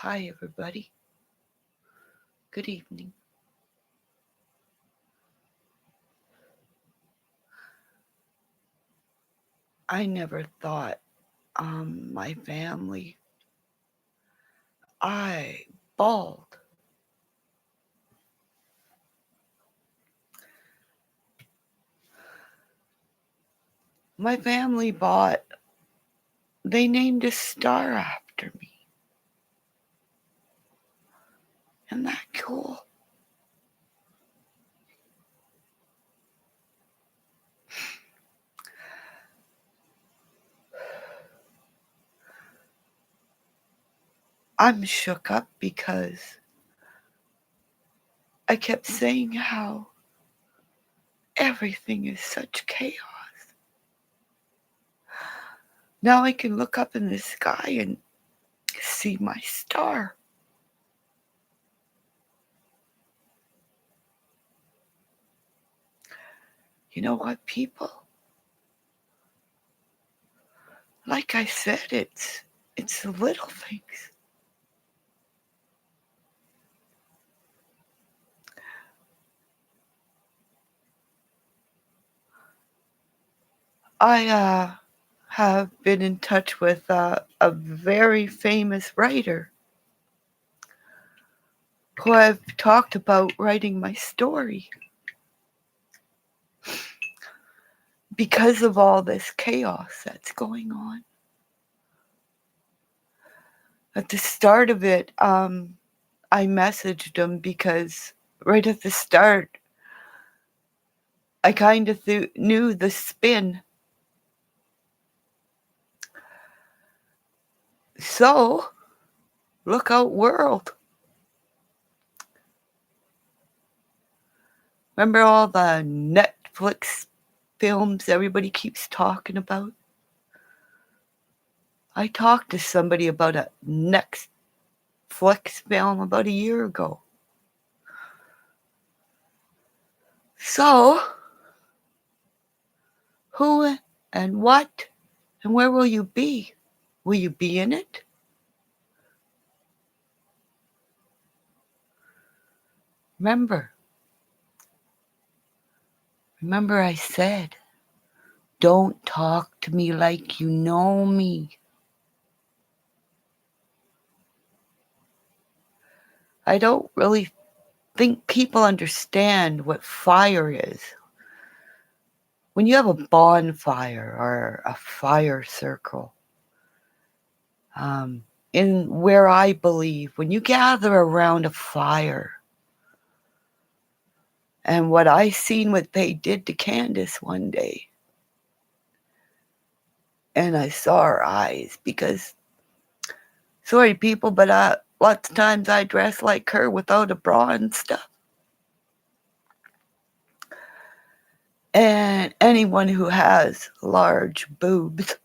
Hi, everybody. Good evening. I never thought my family, I bawled. My family they named a star after me. Isn't that cool? I'm shook up because I kept saying how everything is such chaos. Now I can look up in the sky and see my star. You know what, people? Like I said, it's the little things. I have been in touch with a very famous writer who I've talked about writing my story because of all this chaos that's going on. At the start of it, I messaged him because right at the start, I kind of knew the spin. So, look out, world. Remember all the Netflix films everybody keeps talking about? I talked to somebody about a Netflix film about a year ago. So, who and what and where will you be? Will you be in it? Remember I said, don't talk to me like you know me. I don't really think people understand what fire is. When you have a bonfire or a fire circle, in where I believe, when you gather around a fire, and what I seen what they did to Candace one day, and I saw her eyes because, sorry people, but lots of times I dress like her without a bra and stuff. And anyone who has large boobs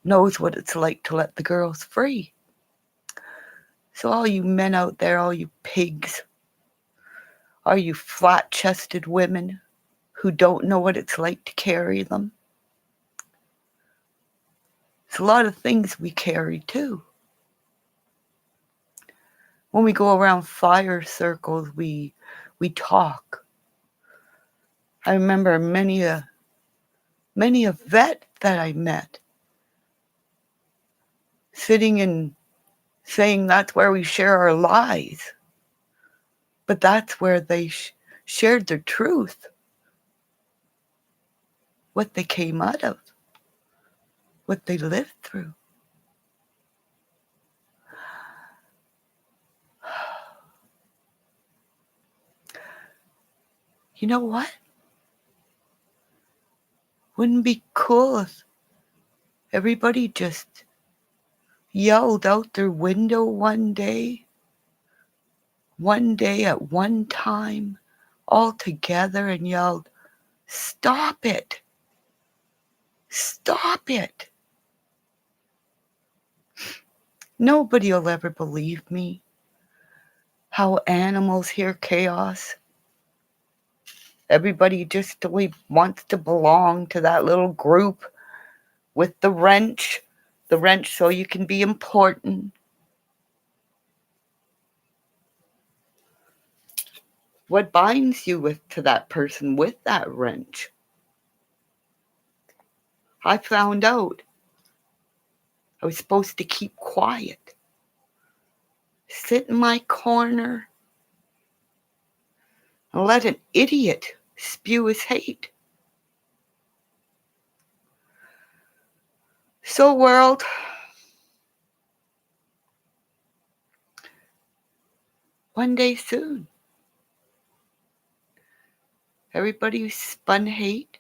knows what it's like to let the girls free. So all you men out there, all you pigs, all you flat-chested women who don't know what it's like to carry them. It's a lot of things we carry too. When we go around fire circles, we talk. I remember many a vet that I met sitting and saying that's where we share our lies. But that's where they shared their truth, what they came out of, what they lived through. You know what? Wouldn't it be cool if everybody just yelled out their window one day at one time, all together, and yelled, "Stop it! Stop it!" Nobody will ever believe me. How animals hear chaos. Everybody just wants to belong to that little group with the wrench so you can be important. What binds you to that person with that wrench? I found out I was supposed to keep quiet, sit in my corner, and let an idiot spew his hate. So, world, one day soon, everybody who spun hate,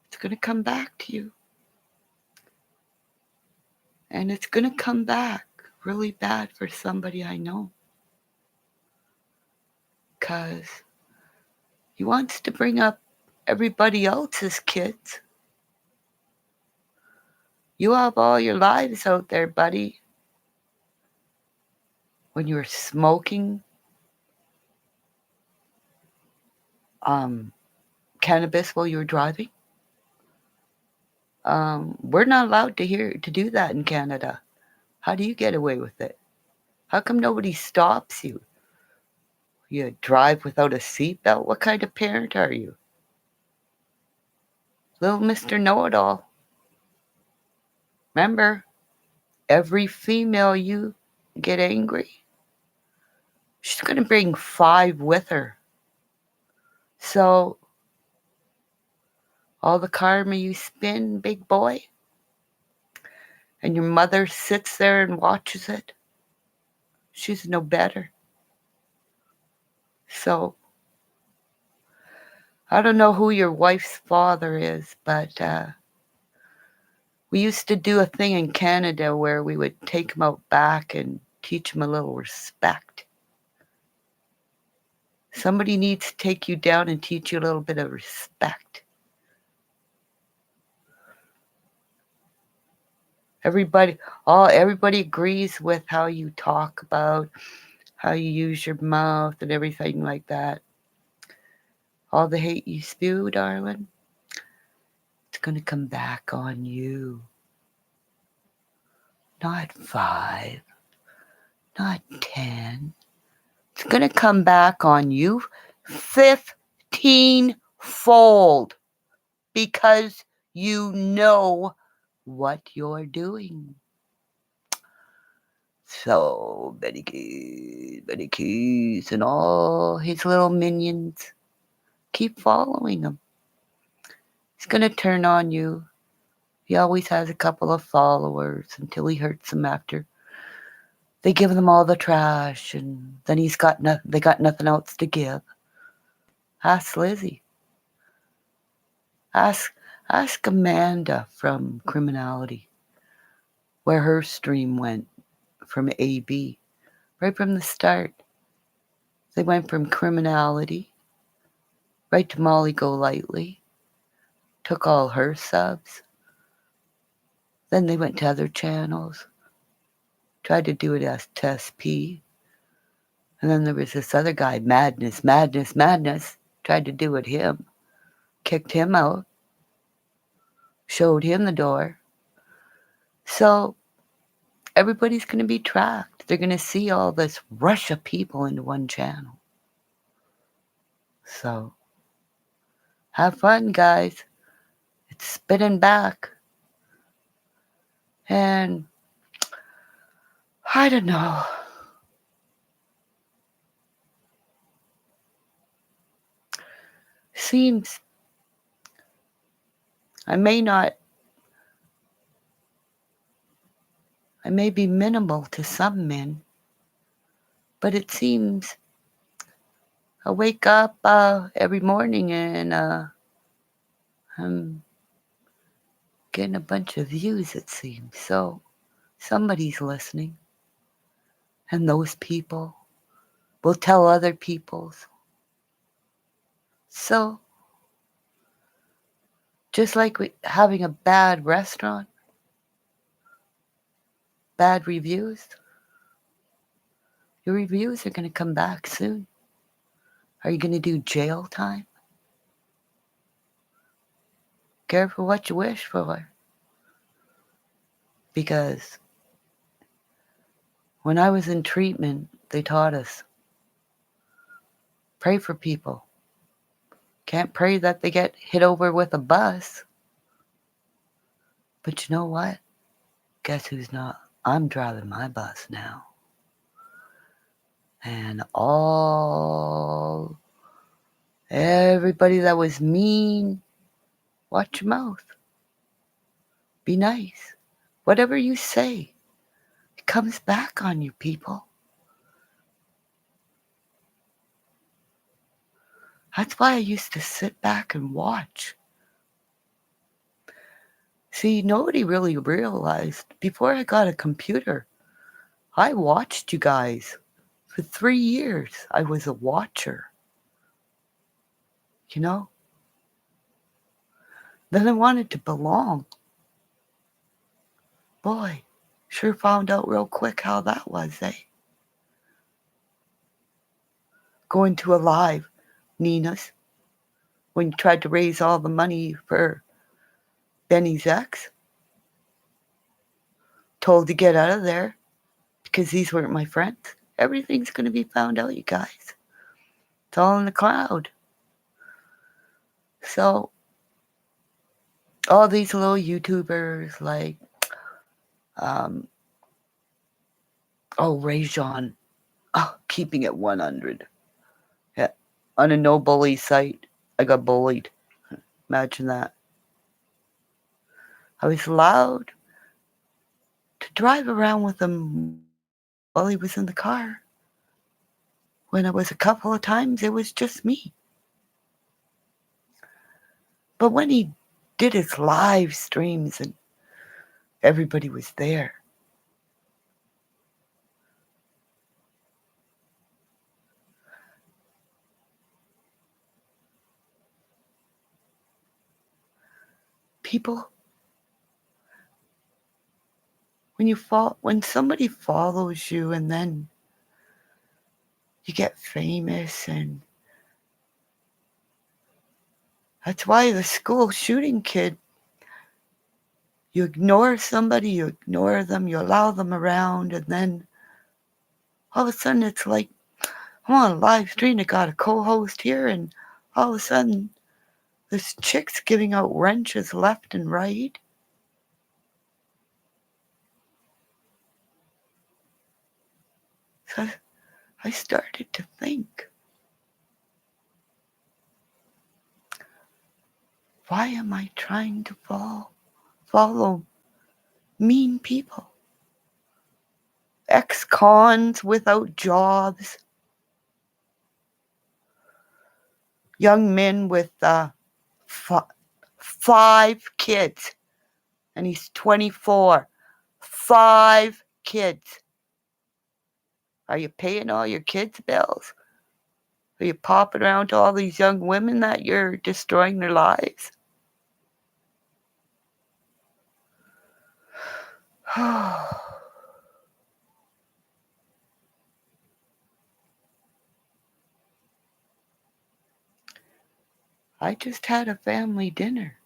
it's going to come back to you. And it's going to come back really bad for somebody I know. Because he wants to bring up everybody else's kids. You have all your lives out there, buddy. When you were smoking cannabis while you were driving. We're not allowed to do that in Canada. How do you get away with it? How come nobody stops you? You drive without a seatbelt? What kind of parent are you? Little Mr. Know-It-All. Remember, every female you get angry, she's going to bring 5 with her. So, all the karma you spin, big boy, and your mother sits there and watches it, she's no better. So, I don't know who your wife's father is, but we used to do a thing in Canada where we would take him out back and teach him a little respect. Somebody needs to take you down and teach you a little bit of respect. Everybody agrees with how you talk about, how you use your mouth and everything like that. All the hate you spew, darling, it's going to come back on you. Not 5, not 10. It's going to come back on you 15-fold because you know what you're doing. So, Betty Keys, and all his little minions, keep following him. He's going to turn on you. He always has a couple of followers until he hurts them after. They give them all the trash, and then they got nothing else to give. Ask Lizzie. Ask Amanda from Criminality where her stream went from AB. Right from the start. They went from Criminality right to Molly Golightly. Took all her subs. Then they went to other channels. Tried to do it as SP. And then there was this other guy, Madness. Tried to do it him. Kicked him out. Showed him the door. So everybody's going to be tracked. They're going to see all this rush of people into one channel. So have fun, guys. It's spinning back. And I don't know. Seems I may be minimal to some men, but it seems I wake up every morning and I'm getting a bunch of views, it seems. So somebody's listening. And those people will tell other people's. So just like having a bad restaurant, bad reviews, your reviews are going to come back soon. Are you going to do jail time? Careful what you wish for. Because when I was in treatment, they taught us Pray for people. Can't pray that they get hit over with a bus. But you know what? Guess who's not? I'm driving my bus now. And everybody that was mean, watch your mouth. Be nice. Whatever you say, it comes back on you, people. That's why I used to sit back and watch. See, nobody really realized before I got a computer, I watched you guys. For 3 years, I was a watcher. You know? Then I wanted to belong. Boy, sure found out real quick how that was, eh? Going to a live, Nina's, when you tried to raise all the money for Benny's ex. Told to get out of there because these weren't my friends. Everything's going to be found out, you guys. It's all in the cloud. So, all these little YouTubers like, Ray Jean, keeping it 100. Yeah. On a no bully site, I got bullied. Imagine that. I was allowed to drive around with him while he was in the car. When it was a couple of times, it was just me. But when he did his live streams and everybody was there, people, when somebody follows you and then you get famous, and that's why the school shooting kid, you ignore somebody, you ignore them, you allow them around, and then all of a sudden it's like, I'm on a live stream, I got a co-host here, and all of a sudden this chick's giving out wrenches left and right. So I started to think, why am I trying to follow mean people? Ex-cons without jobs. Young men with 5 kids. And he's 24. 5 kids. Are you paying all your kids' bills? Are you popping around to all these young women that you're destroying their lives? I just had a family dinner.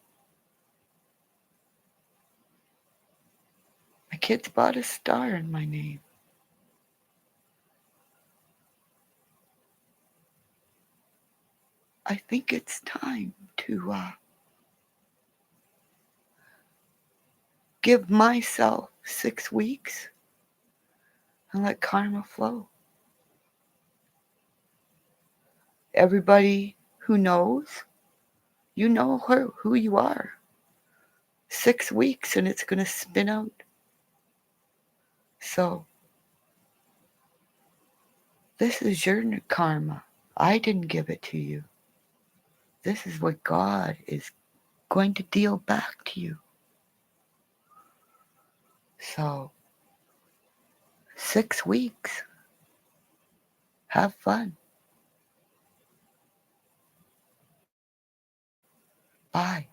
My kids bought a star in my name. I think it's time to give myself 6 weeks and let karma flow. Everybody who knows, you know who you are. 6 weeks and it's going to spin out. So, this is your karma. I didn't give it to you. This is what God is going to deal back to you. So, 6 weeks. Have fun. Bye.